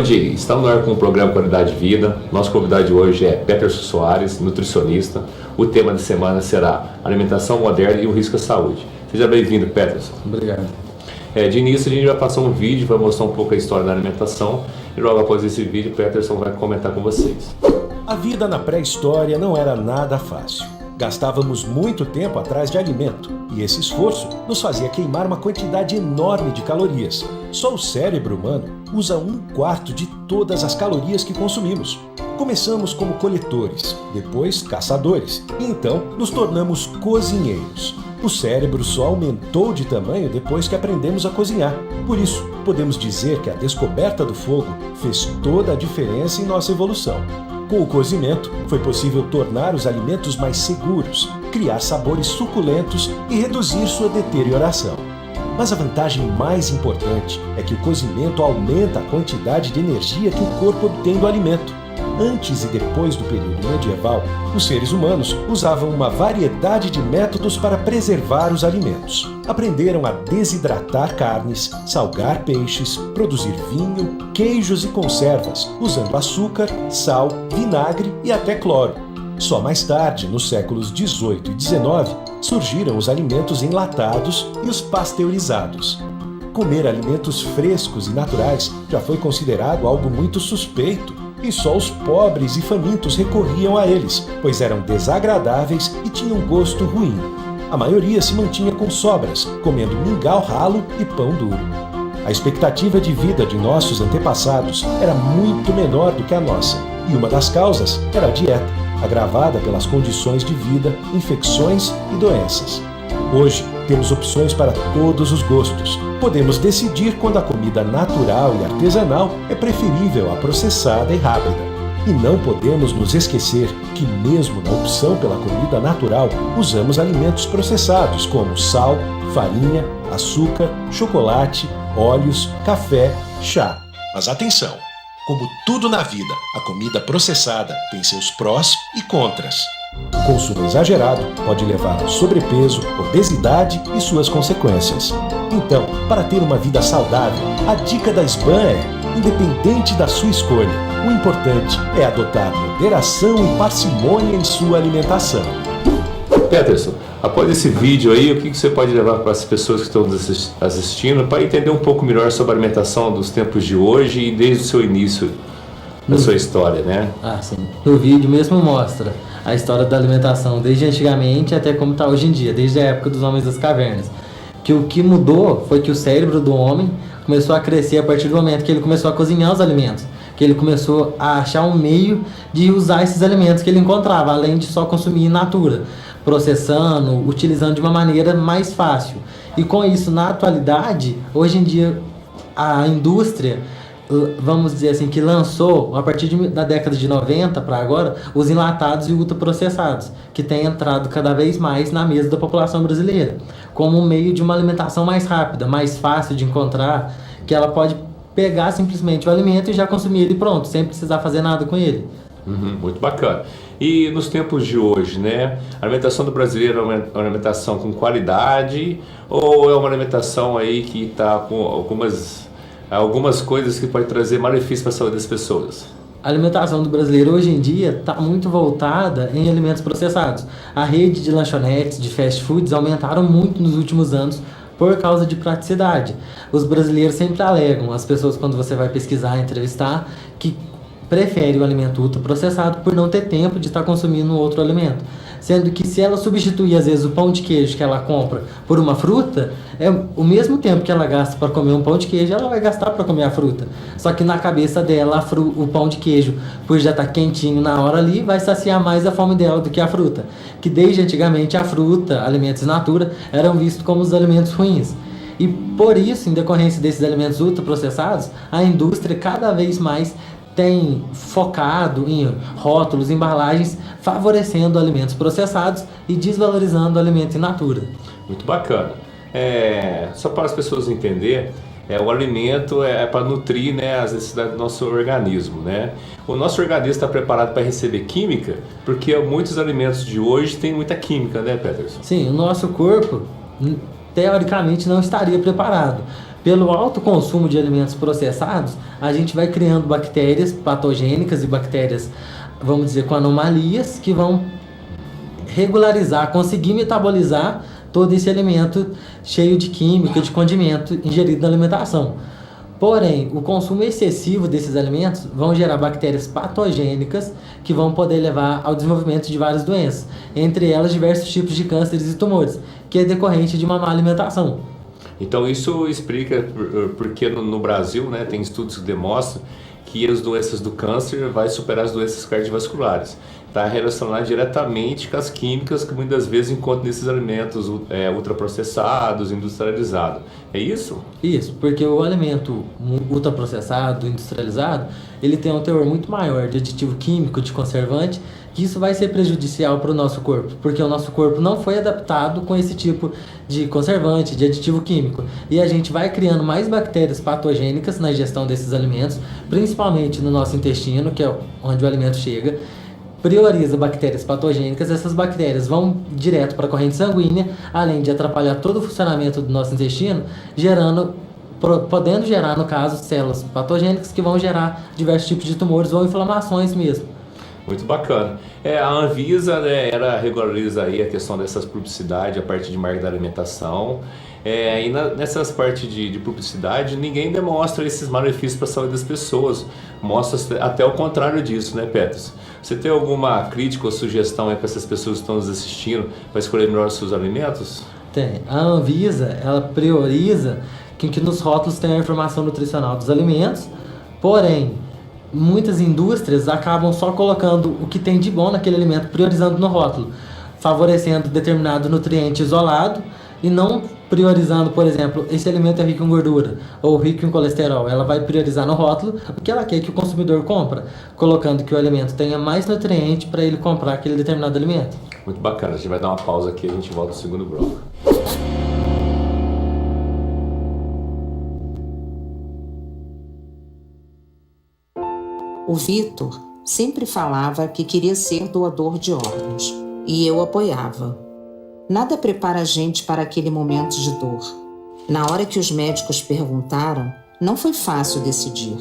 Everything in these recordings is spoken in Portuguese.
Saúde, estamos no ar com o programa Qualidade de Vida. Nosso convidado de hoje é Peterson Soares, nutricionista. O tema da semana será alimentação moderna e o risco à saúde. Seja bem-vindo, Peterson. Obrigado. De início, a gente vai passar um vídeo para mostrar um pouco a história da alimentação e logo após esse vídeo, Peterson vai comentar com vocês. A vida na pré-história não era nada fácil. Gastávamos muito tempo atrás de alimento e esse esforço nos fazia queimar uma quantidade enorme de calorias. Só o cérebro humano usa 1/4 de todas as calorias que consumimos. Começamos como coletores, depois caçadores e então nos tornamos cozinheiros. O cérebro só aumentou de tamanho depois que aprendemos a cozinhar. Por isso, podemos dizer que a descoberta do fogo fez toda a diferença em nossa evolução. Com o cozimento, foi possível tornar os alimentos mais seguros, criar sabores suculentos e reduzir sua deterioração. Mas a vantagem mais importante é que o cozimento aumenta a quantidade de energia que o corpo obtém do alimento. Antes e depois do período medieval, os seres humanos usavam uma variedade de métodos para preservar os alimentos. Aprenderam a desidratar carnes, salgar peixes, produzir vinho, queijos e conservas, usando açúcar, sal, vinagre e até cloro. Só mais tarde, nos séculos 18 e 19, surgiram os alimentos enlatados e os pasteurizados. Comer alimentos frescos e naturais já foi considerado algo muito suspeito, e só os pobres e famintos recorriam a eles, pois eram desagradáveis e tinham gosto ruim. A maioria se mantinha com sobras, comendo mingau ralo e pão duro. A expectativa de vida de nossos antepassados era muito menor do que a nossa, e uma das causas era a dieta, agravada pelas condições de vida, infecções e doenças. Hoje, temos opções para todos os gostos. Podemos decidir quando a comida natural e artesanal é preferível à processada e rápida. E não podemos nos esquecer que, mesmo na opção pela comida natural, usamos alimentos processados como sal, farinha, açúcar, chocolate, óleos, café, chá. Mas atenção! Como tudo na vida, a comida processada tem seus prós e contras. O consumo exagerado pode levar ao sobrepeso, obesidade e suas consequências. Então, para ter uma vida saudável, a dica da SBAM é: independente da sua escolha, o importante é adotar moderação e parcimônia em sua alimentação. Peterson, após esse vídeo aí, o que você pode levar para as pessoas que estão nos assistindo para entender um pouco melhor sobre a alimentação dos tempos de hoje e desde o seu início da sua história, né? Sim. No vídeo mesmo mostra a história da alimentação desde antigamente até como está hoje em dia, desde a época dos homens das cavernas. Que o que mudou foi que o cérebro do homem começou a crescer a partir do momento que ele começou a cozinhar os alimentos, que ele começou a achar um meio de usar esses alimentos que ele encontrava, além de só consumir in natura, processando, utilizando de uma maneira mais fácil. E com isso, na atualidade, hoje em dia, a indústria, vamos dizer assim, que lançou, a partir da década de 90 para agora, os enlatados e ultraprocessados, que têm entrado cada vez mais na mesa da população brasileira, como um meio de uma alimentação mais rápida, mais fácil de encontrar, que ela pode pegar simplesmente o alimento e já consumir ele pronto, sem precisar fazer nada com ele. Muito bacana. E nos tempos de hoje, né? A alimentação do brasileiro é uma alimentação com qualidade ou é uma alimentação aí que está com algumas coisas que podem trazer malefício para a saúde das pessoas? A alimentação do brasileiro hoje em dia está muito voltada em alimentos processados. A rede de lanchonetes, de fast foods, aumentaram muito nos últimos anos por causa de praticidade. Os brasileiros sempre alegam, as pessoas quando você vai pesquisar, entrevistar, que prefere o alimento ultraprocessado por não ter tempo de estar consumindo outro alimento. Sendo que se ela substituir, às vezes, o pão de queijo que ela compra por uma fruta, é o mesmo tempo que ela gasta para comer um pão de queijo, ela vai gastar para comer a fruta. Só que na cabeça dela, o pão de queijo, por já estar quentinho na hora ali, vai saciar mais a fome dela do que a fruta. Que desde antigamente a fruta, alimentos in natura, eram vistos como os alimentos ruins. E por isso, em decorrência desses alimentos ultraprocessados, a indústria cada vez mais tem focado em rótulos, embalagens, favorecendo alimentos processados e desvalorizando o alimento in natura. Muito bacana. Só para as pessoas entenderem, o alimento é para nutrir, né, as necessidades do nosso organismo, né? O nosso organismo está preparado para receber química, porque muitos alimentos de hoje têm muita química, né, Peterson? Sim, o nosso corpo teoricamente não estaria preparado. Pelo alto consumo de alimentos processados, a gente vai criando bactérias patogênicas e bactérias, vamos dizer, com anomalias que vão regularizar, conseguir metabolizar todo esse alimento cheio de química, de condimento ingerido na alimentação. Porém, o consumo excessivo desses alimentos vão gerar bactérias patogênicas que vão poder levar ao desenvolvimento de várias doenças, entre elas diversos tipos de cânceres e tumores, que é decorrente de uma má alimentação. Então isso explica porque no Brasil, né, tem estudos que demonstram que as doenças do câncer vai superar as doenças cardiovasculares. Está relacionado diretamente com as químicas que muitas vezes encontram nesses alimentos ultraprocessados, industrializados. É isso? Isso, porque o alimento ultraprocessado, industrializado, ele tem um teor muito maior de aditivo químico, de conservante, que isso vai ser prejudicial para o nosso corpo, porque o nosso corpo não foi adaptado com esse tipo de conservante, de aditivo químico. E a gente vai criando mais bactérias patogênicas na ingestão desses alimentos, principalmente no nosso intestino, que é onde o alimento chega. Prioriza bactérias patogênicas, essas bactérias vão direto para a corrente sanguínea, além de atrapalhar todo o funcionamento do nosso intestino, podendo gerar, no caso, células patogênicas que vão gerar diversos tipos de tumores ou inflamações mesmo. Muito bacana. A Anvisa, né, ela regulariza aí a questão dessas publicidades a partir de marca da alimentação. Nessas partes de publicidade, ninguém demonstra esses malefícios para a saúde das pessoas. Mostra até o contrário disso, né, Petros? Você tem alguma crítica ou sugestão para essas pessoas que estão nos assistindo para escolher melhor os seus alimentos? Tem. A Anvisa, ela prioriza que nos rótulos tenha a informação nutricional dos alimentos, porém, muitas indústrias acabam só colocando o que tem de bom naquele alimento, priorizando no rótulo, favorecendo determinado nutriente isolado e não priorizando, por exemplo, esse alimento é rico em gordura ou rico em colesterol. Ela vai priorizar no rótulo o que ela quer que o consumidor compra, colocando que o alimento tenha mais nutriente para ele comprar aquele determinado alimento. Muito bacana, a gente vai dar uma pausa aqui e a gente volta no segundo bloco. O Vitor sempre falava que queria ser doador de órgãos, e eu apoiava. Nada prepara a gente para aquele momento de dor. Na hora que os médicos perguntaram, não foi fácil decidir.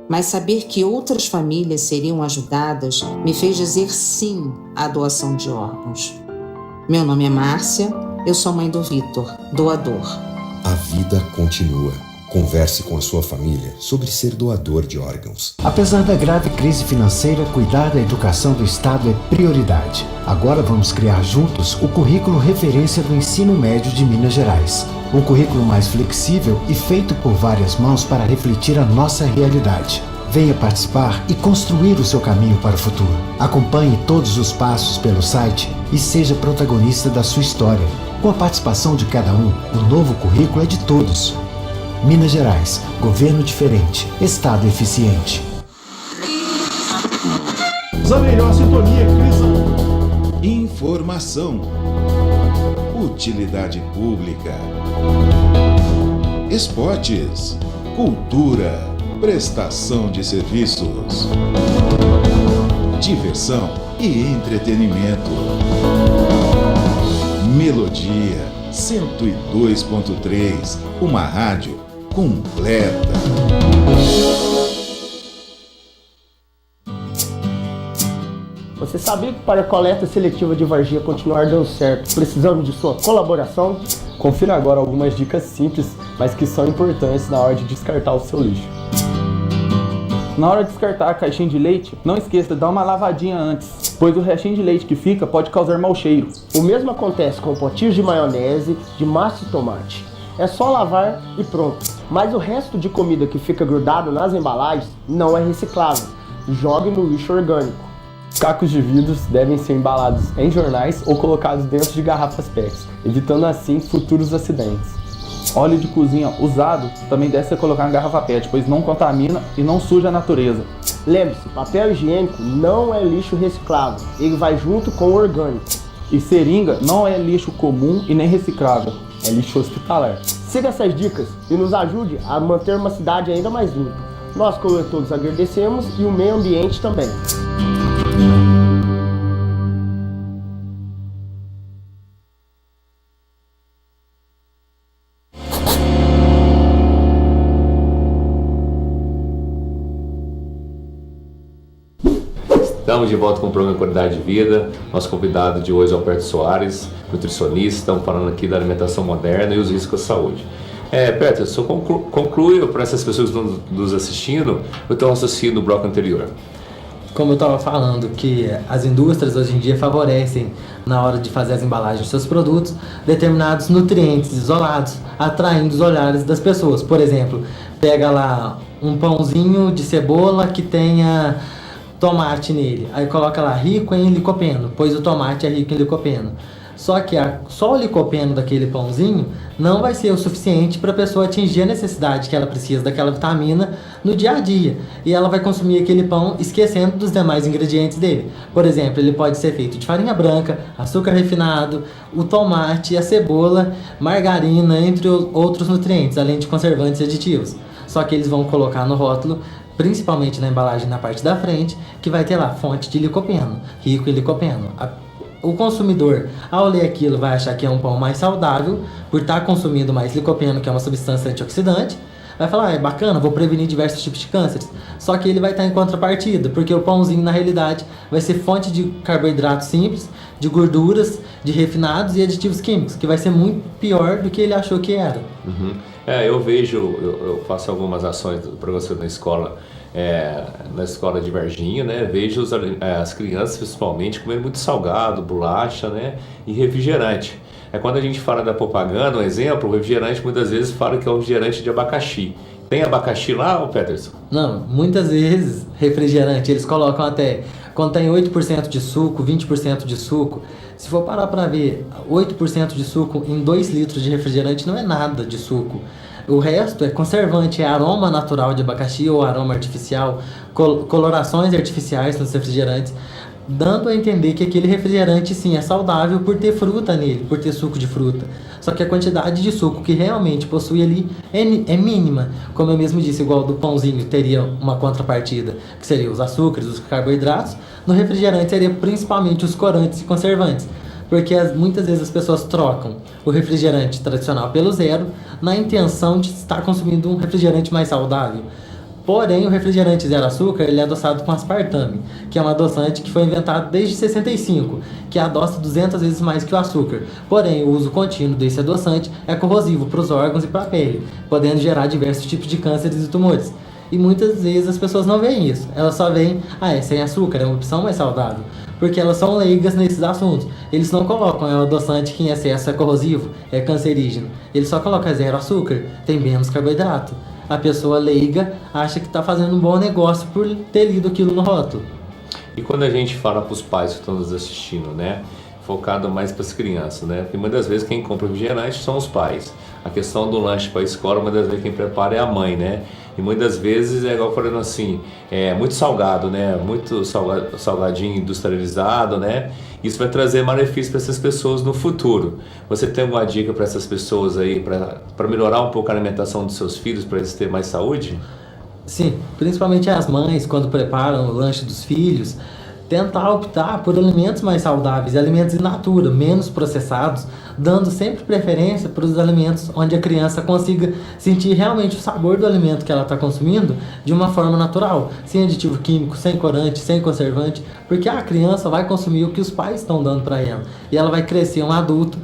Mas saber que outras famílias seriam ajudadas me fez dizer sim à doação de órgãos. Meu nome é Márcia, eu sou mãe do Vitor, doador. A vida continua. Converse com a sua família sobre ser doador de órgãos. Apesar da grave crise financeira, cuidar da educação do Estado é prioridade. Agora vamos criar juntos o currículo referência do ensino médio de Minas Gerais. Um currículo mais flexível e feito por várias mãos para refletir a nossa realidade. Venha participar e construir o seu caminho para o futuro. Acompanhe todos os passos pelo site e seja protagonista da sua história. Com a participação de cada um, o novo currículo é de todos. Minas Gerais, governo diferente, Estado eficiente. A melhor sintonia, Cris. Informação. Utilidade pública. Esportes. Cultura. Prestação de serviços. Diversão e entretenimento. Melodia 102.3, uma rádio completa. Você sabia que para a coleta seletiva de Varginha continuar dando certo, precisamos de sua colaboração? Confira agora algumas dicas simples, mas que são importantes na hora de descartar o seu lixo. Na hora de descartar a caixinha de leite, não esqueça de dar uma lavadinha antes, pois o restinho de leite que fica pode causar mau cheiro. O mesmo acontece com potinhos de maionese, de massa de tomate. É só lavar e pronto. Mas o resto de comida que fica grudado nas embalagens não é reciclável. Jogue no lixo orgânico. Cacos de vidros devem ser embalados em jornais ou colocados dentro de garrafas PET, evitando assim futuros acidentes. Óleo de cozinha usado também deve ser colocado em garrafa PET, pois não contamina e não suja a natureza. Lembre-se, papel higiênico não é lixo reciclável, ele vai junto com o orgânico. E seringa não é lixo comum e nem reciclável, é lixo hospitalar. Siga essas dicas e nos ajude a manter uma cidade ainda mais limpa. Nós, coletores, agradecemos e o meio ambiente também. Estamos de volta com o programa Qualidade de Vida. Nosso convidado de hoje é o Alberto Soares, nutricionista. Estamos falando aqui da alimentação moderna e os riscos à saúde. Peter, só conclui para essas pessoas que estão nos assistindo o teu raciocínio no bloco anterior. Como eu estava falando, que as indústrias hoje em dia favorecem, na hora de fazer as embalagens dos seus produtos, determinados nutrientes isolados, atraindo os olhares das pessoas. Por exemplo, pega lá um pãozinho de cebola que tenha tomate nele, aí coloca lá rico em licopeno, pois o tomate é rico em licopeno. Só que só o licopeno daquele pãozinho não vai ser o suficiente para a pessoa atingir a necessidade que ela precisa daquela vitamina no dia a dia. E ela vai consumir aquele pão esquecendo dos demais ingredientes dele. Por exemplo, ele pode ser feito de farinha branca, açúcar refinado, o tomate, a cebola, margarina, entre outros nutrientes, além de conservantes e aditivos. Só que eles vão colocar no rótulo, principalmente na embalagem na parte da frente, que vai ter lá fonte de licopeno, rico em licopeno. O consumidor, ao ler aquilo, vai achar que é um pão mais saudável, por estar consumindo mais licopeno, que é uma substância antioxidante. Vai falar, é bacana, vou prevenir diversos tipos de cânceres. Só que ele vai estar em contrapartida, porque o pãozinho, na realidade, vai ser fonte de carboidratos simples, de gorduras, de refinados e aditivos químicos, que vai ser muito pior do que ele achou que era. Uhum. Eu faço algumas ações para você na escola de Varginha, né? Vejo as crianças, principalmente, comendo muito salgado, bolacha, né? E refrigerante. Quando a gente fala da propaganda, um exemplo, o refrigerante muitas vezes fala que é um refrigerante de abacaxi. Tem abacaxi lá, Peterson? Não, muitas vezes refrigerante, eles colocam até, contém 8% de suco, 20% de suco. Se for parar para ver, 8% de suco em 2 litros de refrigerante não é nada de suco. O resto é conservante, é aroma natural de abacaxi ou aroma artificial, colorações artificiais nos refrigerantes, dando a entender que aquele refrigerante sim é saudável por ter fruta nele, por ter suco de fruta. Só que a quantidade de suco que realmente possui ali é mínima. Como eu mesmo disse, igual do pãozinho teria uma contrapartida, que seria os açúcares, os carboidratos, no refrigerante seria principalmente os corantes e conservantes. Porque muitas vezes as pessoas trocam o refrigerante tradicional pelo zero na intenção de estar consumindo um refrigerante mais saudável. Porém, o refrigerante zero açúcar ele é adoçado com aspartame, que é um adoçante que foi inventado desde 65, que adoça 200 vezes mais que o açúcar. Porém, o uso contínuo desse adoçante é corrosivo para os órgãos e para a pele, podendo gerar diversos tipos de cânceres e tumores. E muitas vezes as pessoas não veem isso, elas só veem, é sem açúcar, é uma opção mais saudável. Porque elas são leigas nesses assuntos. Eles não colocam o adoçante que em excesso é corrosivo, é cancerígeno. Eles só colocam zero açúcar, tem menos carboidrato. A pessoa leiga acha que está fazendo um bom negócio por ter lido aquilo no rótulo. E quando a gente fala para os pais que estão nos assistindo, né? Focado mais para as crianças, né? Porque muitas vezes quem compra refrigerante são os pais. A questão do lanche para a escola, muitas vezes quem prepara é a mãe, né? E muitas vezes é igual falando assim, é muito salgado, né? Muito salgadinho industrializado, né? Isso vai trazer malefícios para essas pessoas no futuro. Você tem alguma dica para essas pessoas aí, para melhorar um pouco a alimentação dos seus filhos, para eles terem mais saúde? Sim, principalmente as mães, quando preparam o lanche dos filhos, tentar optar por alimentos mais saudáveis, alimentos in natura, menos processados, dando sempre preferência para os alimentos onde a criança consiga sentir realmente o sabor do alimento que ela está consumindo de uma forma natural, sem aditivo químico, sem corante, sem conservante, porque a criança vai consumir o que os pais estão dando para ela, e ela vai crescer um adulto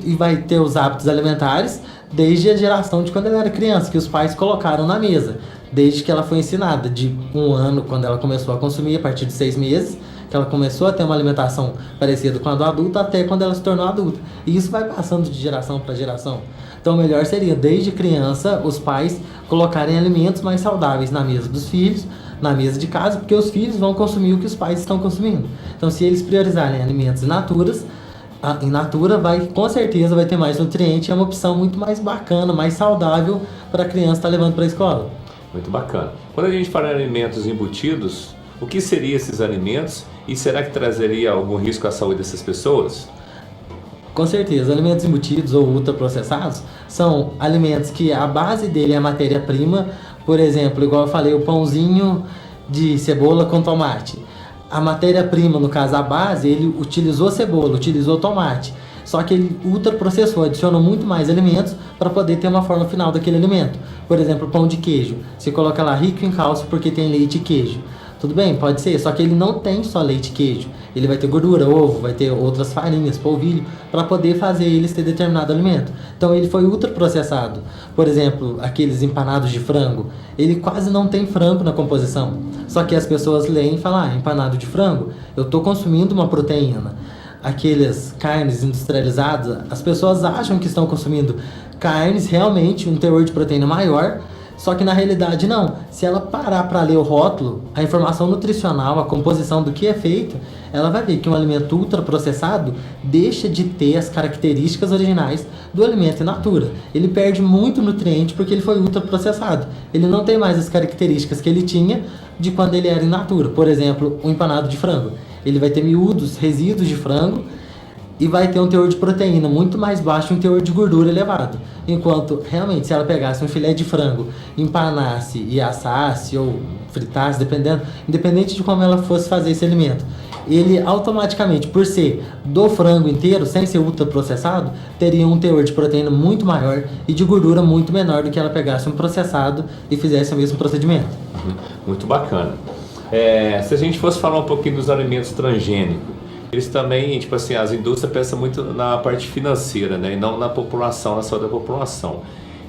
e vai ter os hábitos alimentares desde a geração de quando ela era criança, que os pais colocaram na mesa, desde que ela foi ensinada, de 1 ano, quando ela começou a consumir, a partir de 6 meses, que ela começou a ter uma alimentação parecida com a do adulto, até quando ela se tornou adulta. E isso vai passando de geração para geração. Então o melhor seria, desde criança, os pais colocarem alimentos mais saudáveis na mesa dos filhos, na mesa de casa, porque os filhos vão consumir o que os pais estão consumindo. Então se eles priorizarem alimentos in natura vai, com certeza vai ter mais nutriente, é uma opção muito mais bacana, mais saudável para a criança estar levando para a escola. Muito bacana. Quando a gente fala em alimentos embutidos, o que seriam esses alimentos e será que trazeria algum risco à saúde dessas pessoas? Com certeza, alimentos embutidos ou ultraprocessados são alimentos que a base dele é a matéria-prima, por exemplo, igual eu falei, o pãozinho de cebola com tomate. A matéria-prima, no caso a base, ele utilizou cebola, utilizou tomate, só que ele ultraprocessou, adicionou muito mais alimentos para poder ter uma forma final daquele alimento. Por exemplo, pão de queijo, você coloca lá rico em cálcio porque tem leite e queijo. Tudo bem, pode ser, só que ele não tem só leite e queijo. Ele vai ter gordura, ovo, vai ter outras farinhas, polvilho, para poder fazer eles ter determinado alimento. Então ele foi ultraprocessado. Por exemplo, aqueles empanados de frango, ele quase não tem frango na composição. Só que as pessoas leem e falam, empanado de frango, eu estou consumindo uma proteína. Aquelas carnes industrializadas, as pessoas acham que estão consumindo carnes realmente um teor de proteína maior, só que na realidade não. Se ela parar para ler o rótulo, a informação nutricional, a composição do que é feito, ela vai ver que um alimento ultraprocessado deixa de ter as características originais do alimento in natura. Ele perde muito nutriente porque ele foi ultraprocessado. Ele não tem mais as características que ele tinha de quando ele era in natura. Por exemplo, um empanado de frango. Ele vai ter miúdos, resíduos de frango, e vai ter um teor de proteína muito mais baixo e um teor de gordura elevado. Enquanto, realmente, se ela pegasse um filé de frango, empanasse e assasse ou fritasse, independente de como ela fosse fazer esse alimento, ele automaticamente, por ser do frango inteiro, sem ser ultraprocessado, teria um teor de proteína muito maior e de gordura muito menor do que ela pegasse um processado e fizesse o mesmo procedimento. Muito bacana. Se a gente fosse falar um pouquinho dos alimentos transgênicos, eles também, tipo assim, as indústrias pensam muito na parte financeira, né, e não na população, na saúde da população.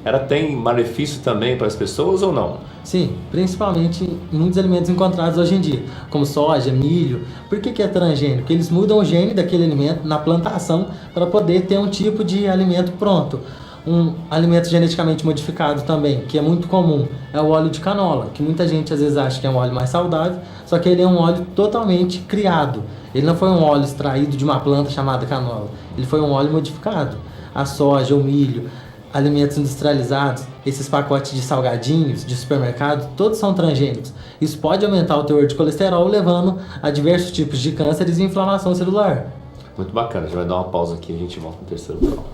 Ela tem malefício também para as pessoas ou não? Sim, principalmente em muitos alimentos encontrados hoje em dia, como soja, milho. Por que é transgênico? Porque eles mudam o gene daquele alimento na plantação para poder ter um tipo de alimento pronto. Um alimento geneticamente modificado também, que é muito comum, é o óleo de canola, que muita gente às vezes acha que é um óleo mais saudável, só que ele é um óleo totalmente criado. Ele não foi um óleo extraído de uma planta chamada canola, ele foi um óleo modificado. A soja, o milho, alimentos industrializados, esses pacotes de salgadinhos, de supermercado, todos são transgênicos. Isso pode aumentar o teor de colesterol, levando a diversos tipos de cânceres e inflamação celular. Muito bacana, a gente vai dar uma pausa aqui e a gente volta no terceiro bloco.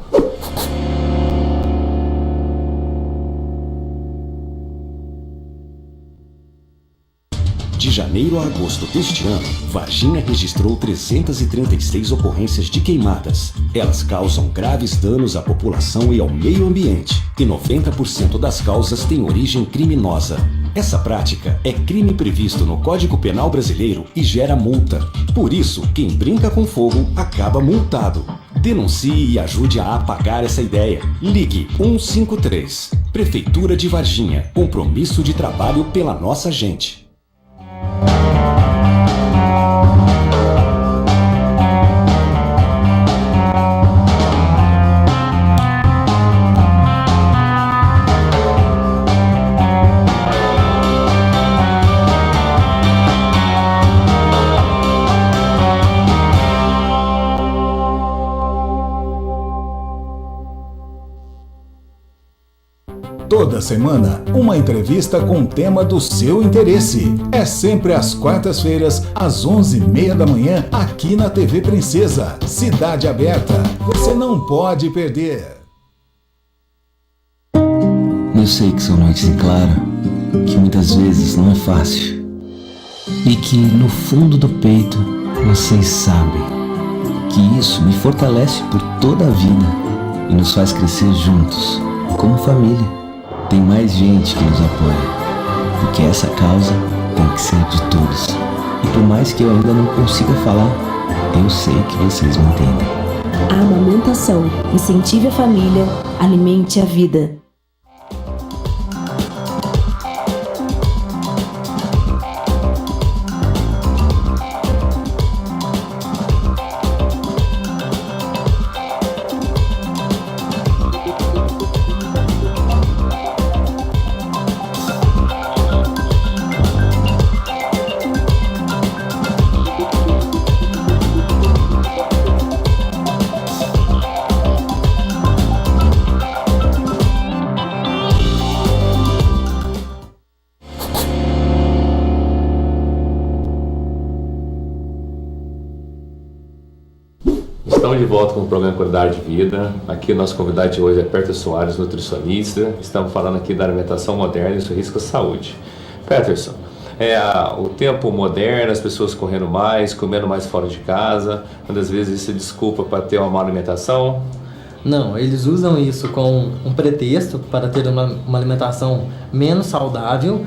De janeiro a agosto deste ano, Varginha registrou 336 ocorrências de queimadas. Elas causam graves danos à população e ao meio ambiente, e 90% das causas têm origem criminosa. Essa prática é crime previsto no Código Penal brasileiro e gera multa. Por isso, quem brinca com fogo acaba multado. Denuncie e ajude a apagar essa ideia. Ligue 153. Prefeitura de Varginha. Compromisso de trabalho pela nossa gente. Toda semana, uma entrevista com o tema do seu interesse. É sempre às quartas-feiras, às 11h30 da manhã, aqui na TV Princesa. Cidade Aberta. Você não pode perder. Eu sei que são noites em claro, que muitas vezes não é fácil. E que no fundo do peito, vocês sabem que isso me fortalece por toda a vida e nos faz crescer juntos, como família. Tem mais gente que nos apoia, porque essa causa tem que ser de todos. E por mais que eu ainda não consiga falar, eu sei que vocês me entendem. A amamentação. Incentive a família, alimente a vida. Estamos de volta com o programa Qualidade de Vida. Aqui o nosso convidado de hoje é Peterson Soares, nutricionista. Estamos falando aqui da alimentação moderna e seu risco à saúde. Peterson, o tempo moderno, as pessoas correndo mais, comendo mais fora de casa, muitas vezes isso é desculpa para ter uma má alimentação? Não, eles usam isso com um pretexto para ter uma alimentação menos saudável,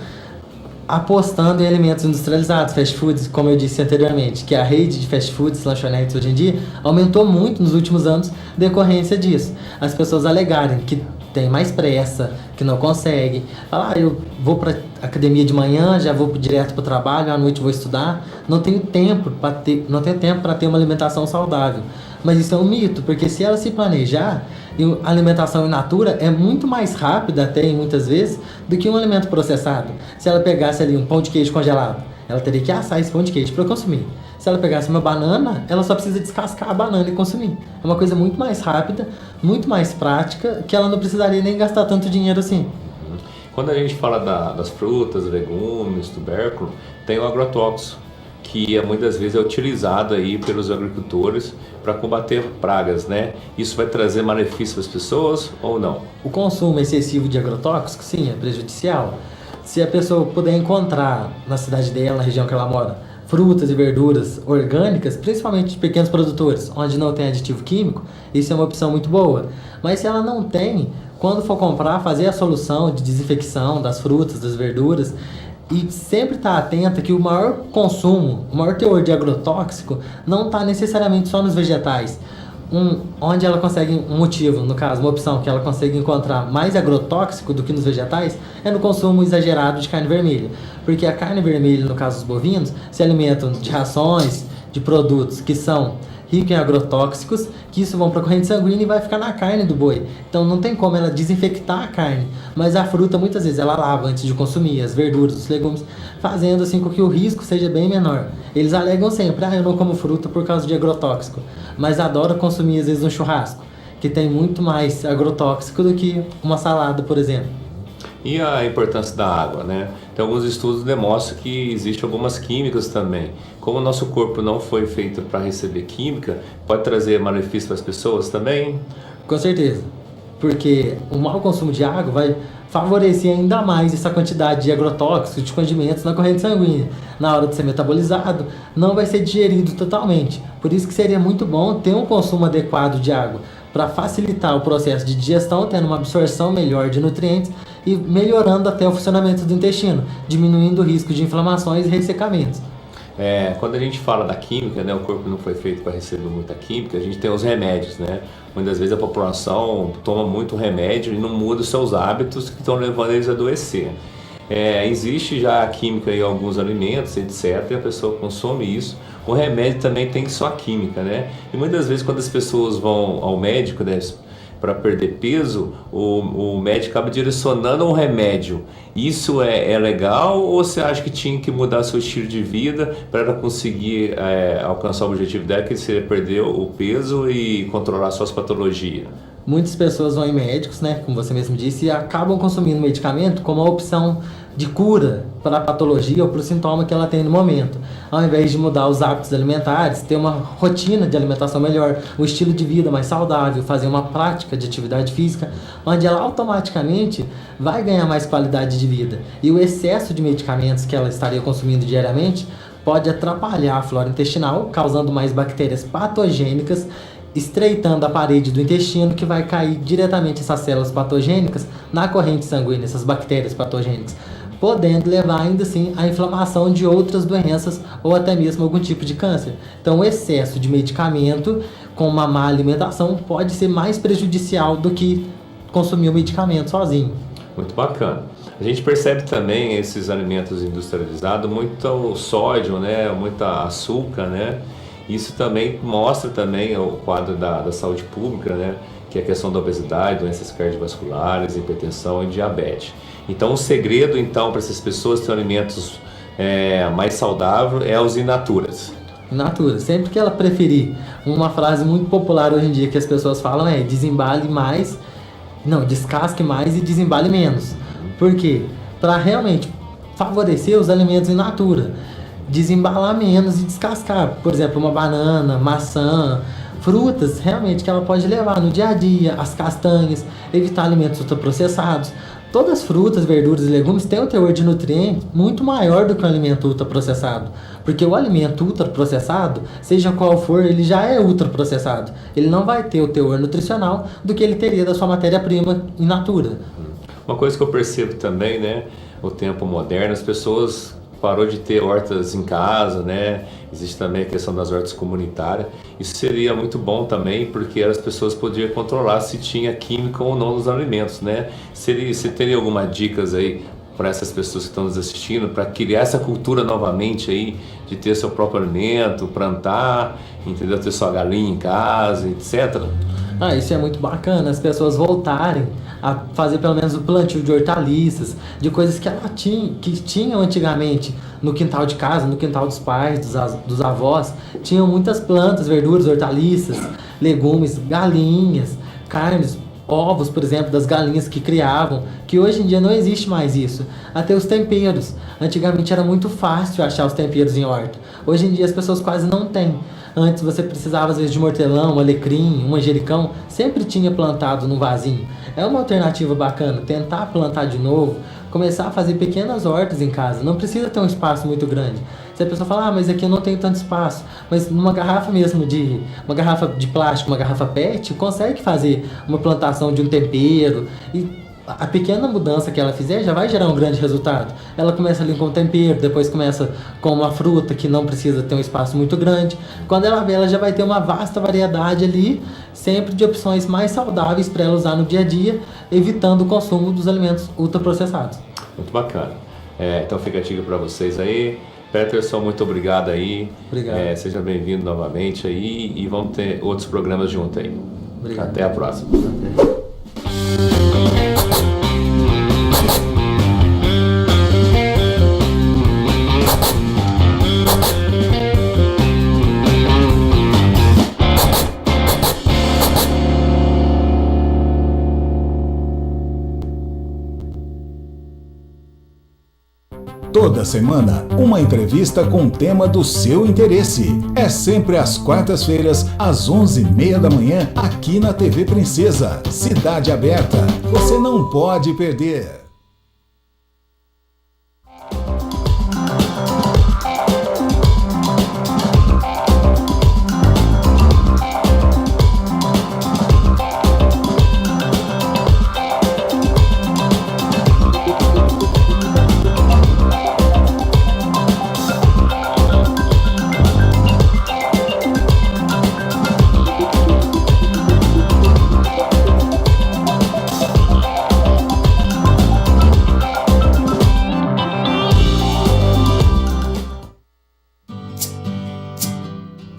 apostando em alimentos industrializados, fast foods, como eu disse anteriormente, que a rede de fast foods, lanchonetes hoje em dia, aumentou muito nos últimos anos decorrência disso. As pessoas alegarem que tem mais pressa, que não consegue. Falar, eu vou para academia de manhã, já vou direto para o trabalho, à noite vou estudar, não tenho tempo para ter uma alimentação saudável. Mas isso é um mito, porque se ela se planejar, a alimentação in natura é muito mais rápida até, muitas vezes, do que um alimento processado. Se ela pegasse ali um pão de queijo congelado, ela teria que assar esse pão de queijo para consumir. Se ela pegasse uma banana, ela só precisa descascar a banana e consumir. É uma coisa muito mais rápida, muito mais prática, que ela não precisaria nem gastar tanto dinheiro assim. Quando a gente fala das frutas, legumes, tubérculo, tem o agrotóxico, que muitas vezes é utilizado aí pelos agricultores para combater pragas, né? Isso vai trazer malefício para as pessoas ou não? O consumo excessivo de agrotóxicos, sim, é prejudicial. Se a pessoa puder encontrar na cidade dela, na região que ela mora, frutas e verduras orgânicas, principalmente de pequenos produtores, onde não tem aditivo químico, isso é uma opção muito boa. Mas se ela não tem, quando for comprar, fazer a solução de desinfecção das frutas, das verduras, e sempre estar atenta que o maior consumo, o maior teor de agrotóxico não está necessariamente só nos vegetais. Onde ela consegue um motivo, no caso, uma opção que ela consegue encontrar mais agrotóxico do que nos vegetais, é no consumo exagerado de carne vermelha. Porque a carne vermelha, no caso dos bovinos, se alimentam de rações, de produtos que são ricos em agrotóxicos, que isso vão para a corrente sanguínea e vai ficar na carne do boi. Então não tem como ela desinfectar a carne, mas a fruta muitas vezes ela lava antes de consumir, as verduras, os legumes, fazendo assim com que o risco seja bem menor. Eles alegam sempre, eu não como fruta por causa de agrotóxico, mas adoram consumir às vezes um churrasco, que tem muito mais agrotóxico do que uma salada, por exemplo. E a importância da água, né? Tem alguns estudos que demonstram que existem algumas químicas também. Como o nosso corpo não foi feito para receber química, pode trazer malefício para as pessoas também? Com certeza, porque o mau consumo de água vai favorecer ainda mais essa quantidade de agrotóxicos, de condimentos na corrente sanguínea. Na hora de ser metabolizado, não vai ser digerido totalmente. Por isso que seria muito bom ter um consumo adequado de água, para facilitar o processo de digestão, tendo uma absorção melhor de nutrientes e melhorando até o funcionamento do intestino, diminuindo o risco de inflamações e ressecamentos. Quando a gente fala da química, né, o corpo não foi feito para receber muita química, a gente tem os remédios, né? Muitas vezes a população toma muito remédio e não muda os seus hábitos que estão levando eles a adoecer. Existe já a química em alguns alimentos, etc., e a pessoa consome isso. O remédio também tem só a química, né? E muitas vezes quando as pessoas vão ao médico, né, para perder peso, o médico acaba direcionando um remédio. Isso é legal ou você acha que tinha que mudar seu estilo de vida para ela conseguir alcançar o objetivo dela, que seria perder o peso e controlar suas patologias? Muitas pessoas vão em médicos, né, como você mesmo disse, e acabam consumindo medicamento como uma opção de cura para a patologia ou para o sintoma que ela tem no momento. Ao invés de mudar os hábitos alimentares, ter uma rotina de alimentação melhor, um estilo de vida mais saudável, fazer uma prática de atividade física, onde ela automaticamente vai ganhar mais qualidade de vida. E o excesso de medicamentos que ela estaria consumindo diariamente pode atrapalhar a flora intestinal, causando mais bactérias patogênicas, estreitando a parede do intestino, que vai cair diretamente essas células patogênicas na corrente sanguínea, essas bactérias patogênicas, podendo levar ainda assim à inflamação de outras doenças ou até mesmo algum tipo de câncer. Então o excesso de medicamento com uma má alimentação pode ser mais prejudicial do que consumir o medicamento sozinho. Muito bacana. A gente percebe também esses alimentos industrializados, muito sódio, né, muito açúcar, né? Isso também mostra também o quadro da saúde pública, né? Que é a questão da obesidade, doenças cardiovasculares, hipertensão e diabetes. Então o segredo então para essas pessoas terem alimentos mais saudáveis é os in naturas. Natura, sempre que ela preferir. Uma frase muito popular hoje em dia que as pessoas falam é descasque mais e desembale menos. Por quê? Para realmente favorecer os alimentos in natura. Desembalar menos e descascar, por exemplo, uma banana, maçã, frutas realmente que ela pode levar no dia a dia, as castanhas, evitar alimentos ultraprocessados. Todas as frutas, verduras e legumes têm um teor de nutrientes muito maior do que o alimento ultraprocessado, porque o alimento ultraprocessado, seja qual for, ele já é ultraprocessado. Ele não vai ter o teor nutricional do que ele teria da sua matéria-prima in natura. Uma coisa que eu percebo também, né? o tempo moderno, as pessoas parou de ter hortas em casa, né? Existe também a questão das hortas comunitárias. Isso seria muito bom também, porque as pessoas podiam controlar se tinha química ou não nos alimentos, né? Você teria alguma dicas aí para essas pessoas que estão nos assistindo, para criar essa cultura novamente aí, de ter seu próprio alimento, plantar, entendeu? Ter sua galinha em casa, etc. Isso é muito bacana, as pessoas voltarem a fazer pelo menos o plantio de hortaliças, de coisas que tinham antigamente no quintal de casa, no quintal dos pais, dos avós. Tinham muitas plantas, verduras, hortaliças, legumes, galinhas, carnes, ovos, por exemplo, das galinhas que criavam, que hoje em dia não existe mais isso. Até os temperos. Antigamente era muito fácil achar os temperos em horta. Hoje em dia as pessoas quase não têm. Antes você precisava às vezes de um hortelã, um alecrim, um manjericão, sempre tinha plantado num vasinho. É uma alternativa bacana, tentar plantar de novo, começar a fazer pequenas hortas em casa, não precisa ter um espaço muito grande. Se a pessoa fala, mas aqui eu não tenho tanto espaço, mas numa garrafa mesmo uma garrafa de plástico, uma garrafa PET, consegue fazer uma plantação de um tempero e a pequena mudança que ela fizer já vai gerar um grande resultado. Ela começa ali com o tempero, depois começa com uma fruta que não precisa ter um espaço muito grande. Quando ela vê, ela já vai ter uma vasta variedade ali, sempre de opções mais saudáveis para ela usar no dia a dia, evitando o consumo dos alimentos ultraprocessados. Muito bacana. Então fica a dica para vocês aí. Peterson, muito obrigado aí. Obrigado. Seja bem-vindo novamente aí e vamos ter outros programas juntos aí. Obrigado. Até a próxima. Toda semana, uma entrevista com o tema do seu interesse. É sempre às quartas-feiras, às 11h30 da manhã, aqui na TV Princesa. Cidade Aberta. Você não pode perder.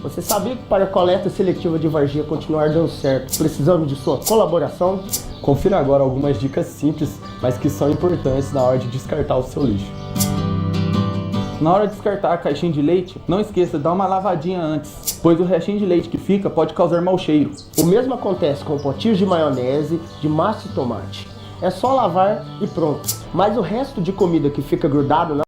Você sabia que para a coleta seletiva de varginha continuar dando certo, precisamos de sua colaboração? Confira agora algumas dicas simples, mas que são importantes na hora de descartar o seu lixo. Na hora de descartar a caixinha de leite, não esqueça de dar uma lavadinha antes, pois o restinho de leite que fica pode causar mau cheiro. O mesmo acontece com potinhos de maionese, de massa de tomate. É só lavar e pronto. Mas o resto de comida que fica grudado na